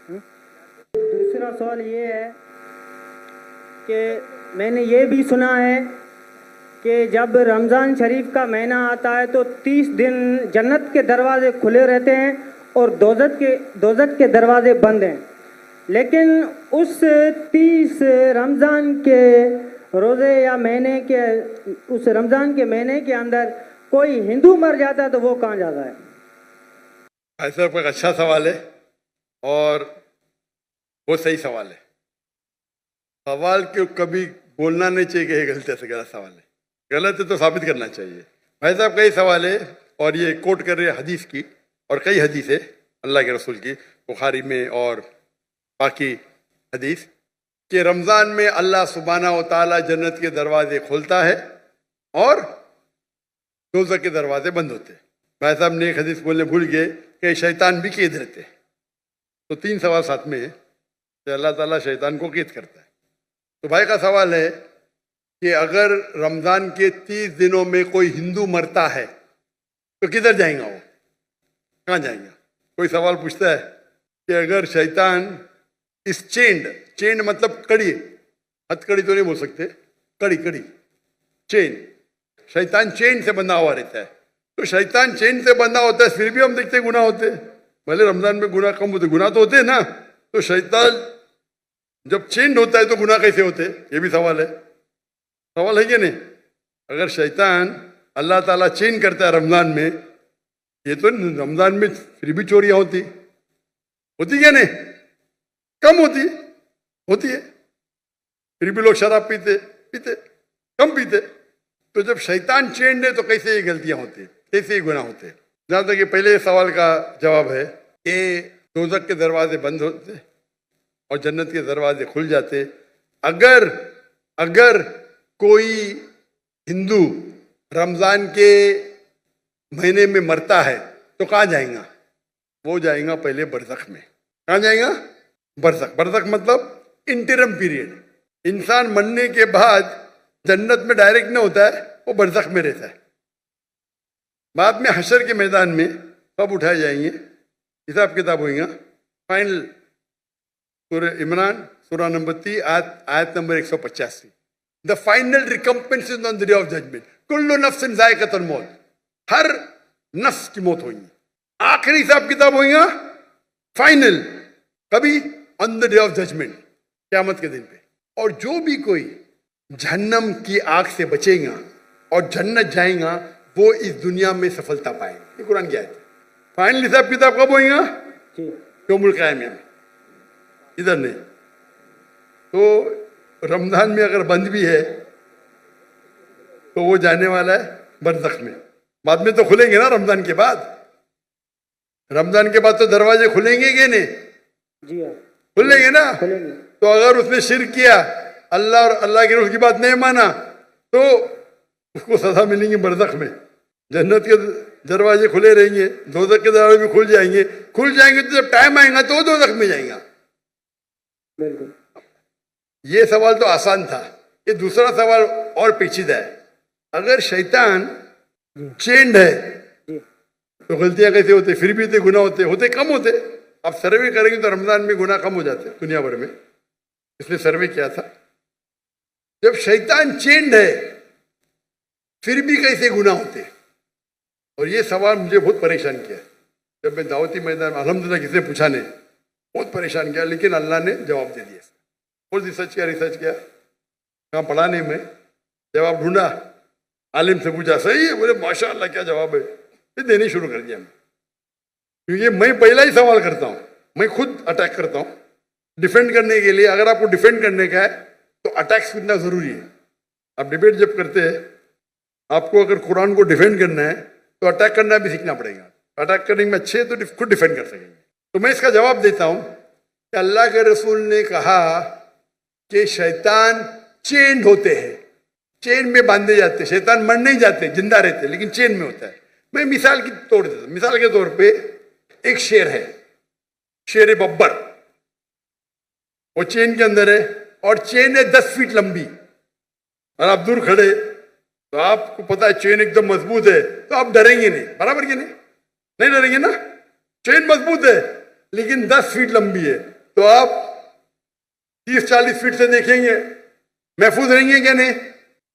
दूसरा सवाल ये है कि मैंने ये भी सुना है कि जब रमज़ान शरीफ का महीना आता है तो 30 दिन जन्नत के दरवाजे खुले रहते हैं और दोज़ख के दरवाजे बंद हैं। लेकिन उस 30 रमज़ान के रोज़े या महीने के उस रमज़ान के महीने के अंदर कोई हिंदू मर जाता है तो वो कहाँ जाता है? ऐसा एक अच्छा सवाल है और वो सही सवाल है। सवाल क्यों कभी बोलना नहीं चाहिए कि ये गलत है, गलत सवाल है। गलत है तो साबित करना चाहिए। भाई साहब कई सवाल है और ये कोट कर रहे हैं हदीस की, और कई हदीस है अल्लाह के रसूल की, बुखारी में और बाकी हदीस कि रमज़ान में अल्लाह सुब्हानहू व तआला जन्नत के दरवाजे खोलता है और दोज़ख के दरवाजे बंद होते हैं। भाई साहब ने एक हदीस बोलने भूल गए कि शैतान भी कैद रहते हैं। तो 3 सवाल साथ में है कि अल्लाह ताला शैतान को कैद करता है। तो भाई का सवाल है कि अगर रमज़ान के 30 दिनों में कोई हिंदू मरता है तो किधर जाएगा वो, कहाँ जाएगा? कोई सवाल पूछता है कि अगर शैतान इस चेंड मतलब कड़ी, हथकड़ी तो नहीं बोल सकते, कड़ी चेन, शैतान चेन से बंधा हुआ रहता है। तो शैतान चेन से बंधा होता है, फिर भी हम देखते गुनाह होते हैं। भले रमजान में गुनाह कम होते, गुनाह तो होते हैं ना। तो शैतान जब चेंज होता है तो गुनाह कैसे होते हैं, ये भी सवाल है कि नहीं? अगर शैतान अल्लाह ताला चेंज करता है रमजान में, ये तो रमजान में फिर भी चोरियां होती क्या नहीं? कम होती है, फिर भी लोग शराब पीते कम पीते। तो जब शैतान चेंज है तो कैसे ये गलतियां होती है, कैसे ये गुनाह होते हैं? जहां तक कि पहले सवाल का जवाब है कि दोज़ख के दरवाजे बंद होते और जन्नत के दरवाजे खुल जाते। अगर कोई हिंदू रमजान के महीने में मरता है तो कहाँ जाएगा? वो जाएगा पहले बरज़ख में। कहाँ जाएगा? बरज़ख मतलब इंटरम पीरियड। इंसान मरने के बाद जन्नत में डायरेक्ट नहीं होता है, वो बरज़ख में रहता है। बाद में हशर के मैदान में कब उठाए जाएंगे, हिसाब किताब होगा। फाइनल सूरह इमरान सूरह नंबर 3 आयत number 185। The final recompense is on the day of judgement. कुल्लु नफ्सिन ज़ाइक़तुल मौत, हर नफ्स की मौत होगी। आखिरी हिसाब किताब होगा फाइनल, कभी? On the day of judgement, क़यामत के दिन पे। और जो भी कोई जहन्नम की आग से बचेगा और जन्नत जाएगा, वो इस दुनिया में सफलता पाएगा। ये कुरान की आयत है। फाइनल हिसाब किताब कब होगा? यौमुल क़यामह में, इधर नहीं। तो रमजान में अगर बंद भी है तो वो जाने वाला है बरज़ख में। बाद में तो खुलेंगे ना रमजान के बाद। रमजान के बाद तो दरवाजे खुलेंगे कि नहीं? जी हाँ, खुलेंगे ना। खुलेंगे। तो अगर उसने शिर्क किया, अल्लाह और अल्लाह के रसूल की बात नहीं माना, तो उसको सजा मिलेंगी बरज़ख में। जन्नत के दरवाजे खुले रहेंगे, दोज़ख के दरवाजे भी खुल जाएंगे। तो जब टाइम आएगा तो वो दोज़ख में जाएगा। बिल्कुल। ये सवाल तो आसान था। ये दूसरा सवाल और पेचीदा है। अगर शैतान चेंड है तो गलतियां कैसे होते, फिर भी गुनाह होते कम होते। आप सर्वे करेंगे तो रमजान में गुनाह कम हो जाते दुनिया भर में। इसने सर्वे किया था, जब शैतान चेंड है फिर भी कैसे गुनाह होते। और ये सवाल मुझे बहुत परेशान किया। जब मैं दावती मैदान में अल्हम्दुलिल्लाह किसी ने पूछा नहीं, बहुत परेशान किया, लेकिन अल्लाह ने जवाब दे दिया। बहुत रिसर्च किया, कहाँ पढ़ा नहीं मैं, जवाब ढूंढा, आलिम से पूछा, सही है, बोले माशाअल्लाह क्या जवाब है। फिर देने शुरू कर दिया मैं, क्योंकि मैं पहला ही सवाल करता हूँ, मैं खुद अटैक करता हूँ डिफेंड करने के लिए। अगर आपको डिफेंड करने का है तो अटैक सीखना जरूरी है। आप डिबेट जब करते हैं, आपको अगर कुरान को डिफेंड करना है तो अटैक करना भी सीखना पड़ेगा। अटैक करने में अच्छे तो खुद डिफेंड कर सकेंगे। तो मैं इसका जवाब देता हूं कि अल्लाह के रसूल ने कहा कि शैतान चेन होते हैं, चेन में बांधे जाते। शैतान मर नहीं जाते, जिंदा रहते, लेकिन चेन में होता है। मैं मिसाल के तौर पे एक शेर है, शेर बब्बर, वो चेन के अंदर है और चेन है 10 फीट लंबी, और आप दूर खड़े तो आपको पता है चेन एकदम मजबूत है, तो आप डरेंगे नहीं, बराबर के नहीं डरेंगे ना। चेन मजबूत है लेकिन 10 फीट लंबी है, तो आप 30-40 फीट से देखेंगे, महफूज रहेंगे क्या नहीं?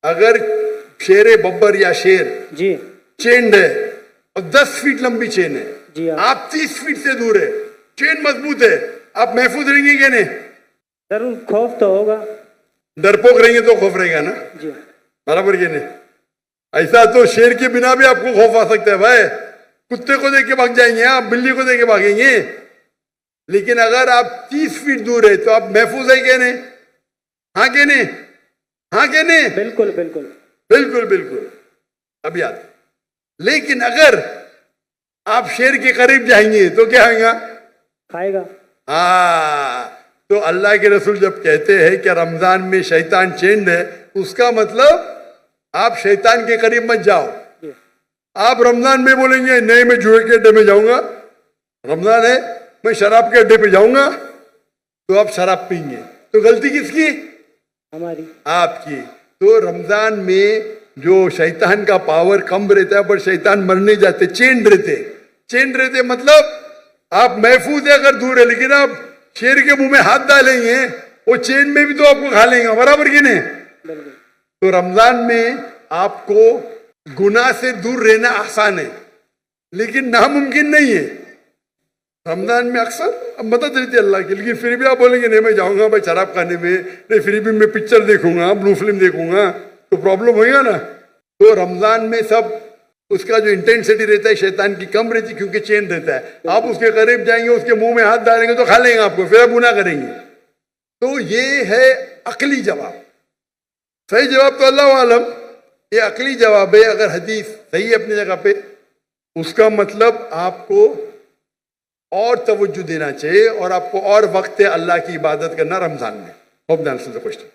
अगर शेर बब्बर या शेर जी चेन है और 10 फीट लंबी चेन है, जी हाँ। आप 30 फीट से दूर है, चेन मजबूत है, आप महफूज रहेंगे क्या नहीं? जरूर खौफ तो होगा। डरपोक रहेंगे तो खौफ रहेगा ना, जी बराबर क्या नहीं? ऐसा तो शेर के बिना भी आपको खौफ आ सकता है भाई, कुत्ते को देख के भाग जाएंगे आप, बिल्ली को देख के भागेंगे। लेकिन अगर आप 30 फीट दूर है तो आप महफूज है क्या नहीं? हाँ क्या नहीं? हाँ क्या नहीं? बिल्कुल बिल्कुल बिल्कुल बिल्कुल। अब याद, लेकिन अगर आप शेर के करीब जाएंगे तो क्या होगा? खाएगा। हाँ, तो अल्लाह के रसूल जब कहते हैं कि रमजान में शैतान चेंड है, उसका मतलब आप शैतान के करीब मत जाओ। आप रमजान में बोलेंगे नहीं मैं जुए के अड्डे में जाऊंगा, रमजान है मैं शराब के अड्डे पे जाऊंगा, तो आप शराब पीएंगे, तो गलती किसकी? हमारी, आपकी। तो रमजान में जो शैतान का पावर कम रहता है, पर शैतान मरने जाते, चेंड रहते, चेंड रहते मतलब आप महफूज है अगर दूर है, लेकिन आप शेर के मुंह में हाथ डालेंगे वो चेन में भी तो आपको खा लेंगे, बराबर की नहीं? तो रमजान में आपको गुनाह से दूर रहना आसान है, लेकिन नामुमकिन नहीं है। रमजान में अक्सर मदद रहती है अल्लाह की, लेकिन फिर भी आप बोलेंगे नहीं मैं जाऊंगा भाई शराब खाने में, नहीं फिर भी मैं पिक्चर देखूंगा, ब्लू फिल्म देखूंगा, तो प्रॉब्लम होगा ना। तो रमजान में सब उसका जो इंटेंसिटी रहता है शैतान की कम रहती, क्योंकि चेन रहता है। आप उसके करीब जाएंगे, उसके मुंह में हाथ डालेंगे तो खा लेंगे आपको, फिर आप गुनाह करेंगे। तो ये है अकली जवाब। सही जवाब तो अल्लाह आलम, ये अकली जवाब है। अगर हदीस सही है अपनी जगह पे, उसका मतलब आपको और तवज्जो देना चाहिए और आपको और वक्त है अल्लाह की इबादत करना रमजान में। Hope the answer the question.